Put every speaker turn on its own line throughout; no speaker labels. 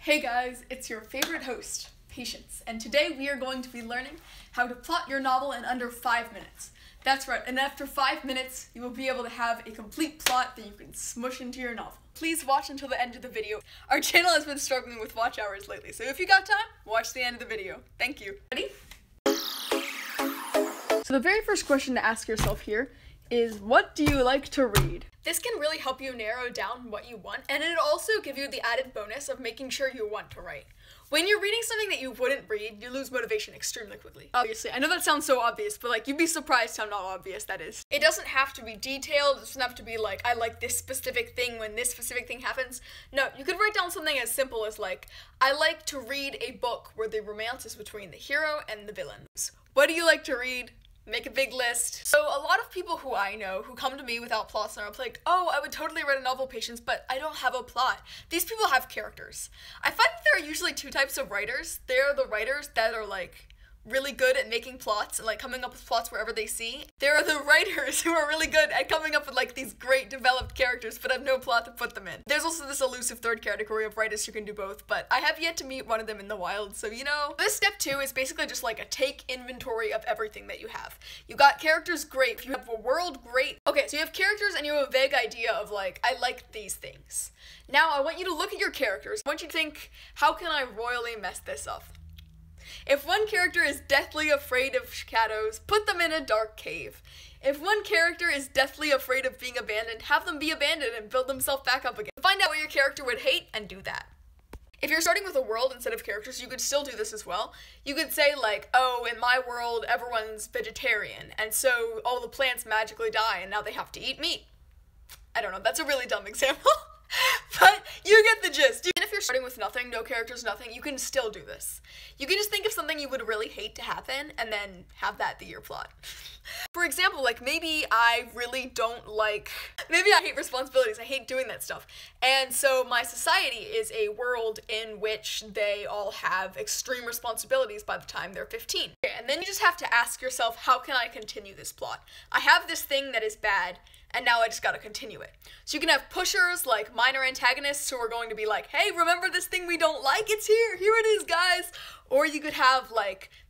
Hey guys, it's your favorite host, Patience, and today we are going to be learning how to plot your novel in under 5 minutes. That's right, and after 5 minutes, you will be able to have a complete plot that you can smush into your novel. Please watch until the end of the video. Our channel has been struggling with watch hours lately, so if you got time, watch the end of the video. Thank you. Ready? So the very first question to ask yourself here is, what do you like to read? This can really help you narrow down what you want, and it'll also give you the added bonus of making sure you want to write. When you're reading something that you wouldn't read, you lose motivation extremely quickly. Obviously, I know that sounds so obvious, but you'd be surprised how not obvious that is. It doesn't have to be detailed, it doesn't have to be I like this specific thing when this specific thing happens. No, you could write down something as simple as I like to read a book where the romance is between the hero and the villains. What do you like to read? Make a big list. So a lot of people who I know who come to me without plots and are like, oh, I would totally write a novel, Patience, but I don't have a plot. These people have characters. I find that there are usually two types of writers. There are the writers that are really good at making plots and coming up with plots wherever they see. There are the writers who are really good at coming up with these great developed characters but have no plot to put them in. There's also this elusive third category of writers who can do both, but I have yet to meet one of them in the wild, so This step 2 is basically just a take inventory of everything that you have. You got characters, great. You have a world, great. Okay, so you have characters and you have a vague idea of I like these things. Now I want you to look at your characters. I want you to think, how can I royally mess this up? If one character is deathly afraid of shadows, put them in a dark cave. If one character is deathly afraid of being abandoned, have them be abandoned and build themselves back up again. Find out what your character would hate and do that. If you're starting with a world instead of characters, you could still do this as well. You could say oh, in my world, everyone's vegetarian, and so all the plants magically die and now they have to eat meat. I don't know, that's a really dumb example. But you get the gist. Even if you're starting with nothing, no characters, nothing, you can still do this. You can just think of something you would really hate to happen and then have that be your plot. For example, maybe I really don't maybe I hate responsibilities, I hate doing that stuff. And so my society is a world in which they all have extreme responsibilities by the time they're 15. Okay, and then you just have to ask yourself, how can I continue this plot? I have this thing that is bad, and now I just gotta continue it. So you can have pushers, minor antagonists who are going to be hey, remember this thing we don't like? It's here it is, guys. Or you could have,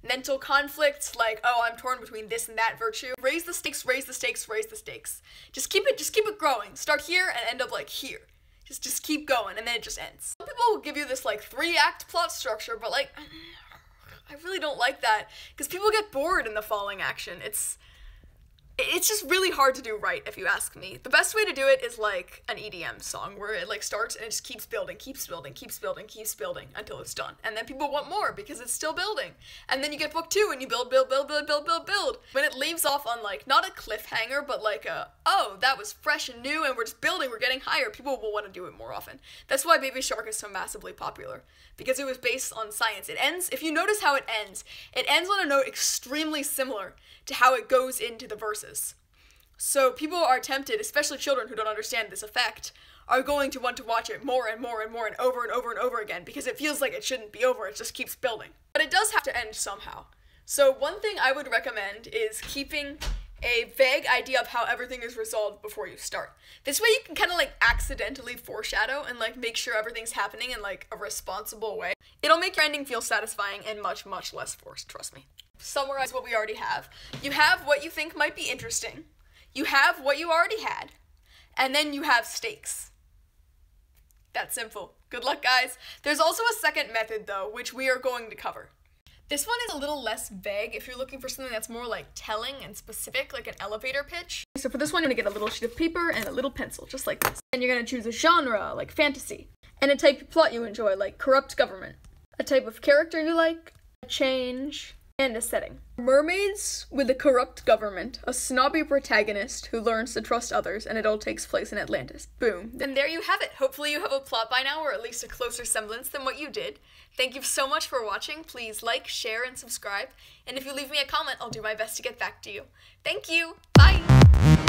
mental conflicts, oh, I'm torn between this and that virtue. Raise the stakes, raise the stakes, raise the stakes. Just keep it growing. Start here and end up, here. Just keep going, and then it just ends. Some people will give you this, 3-act plot structure, but, I really don't like that, because people get bored in the following action. It's just really hard to do right, if you ask me. The best way to do it is an EDM song, where it starts and it just keeps building, keeps building, keeps building, keeps building until it's done. And then people want more because it's still building. And then you get book 2 and you build, build, build, build, build, build, build. When it leaves off on not a cliffhanger, but oh, that was fresh and new and we're just building, we're getting higher, people will want to do it more often. That's why Baby Shark is so massively popular, because it was based on science. It ends, if you notice how it ends on a note extremely similar to how it goes into the verses. So people are tempted, especially children who don't understand this effect, are going to want to watch it more and more and more and over and over and over again, because it feels like it shouldn't be over, it just keeps building. But it does have to end somehow. So one thing I would recommend is keeping a vague idea of how everything is resolved before you start. This way you can kind of accidentally foreshadow and make sure everything's happening in a responsible way. It'll make your ending feel satisfying and much, much less forced, trust me. Summarize what we already have. You have what you think might be interesting. You have what you already had. And then you have stakes. That's simple. Good luck, guys. There's also a second method, though, which we are going to cover. This one is a little less vague if you're looking for something that's more telling and specific, like an elevator pitch. So for this one, you're gonna get a little sheet of paper and a little pencil, just like this. And you're gonna choose a genre, like fantasy, and a type of plot you enjoy, like corrupt government, a type of character you like, a change, and a setting. Mermaids with a corrupt government, a snobby protagonist who learns to trust others, and it all takes place in Atlantis. Boom. And there you have it. Hopefully you have a plot by now, or at least a closer semblance than what you did. Thank you so much for watching. Please like, share, and subscribe. And if you leave me a comment, I'll do my best to get back to you. Thank you. Bye.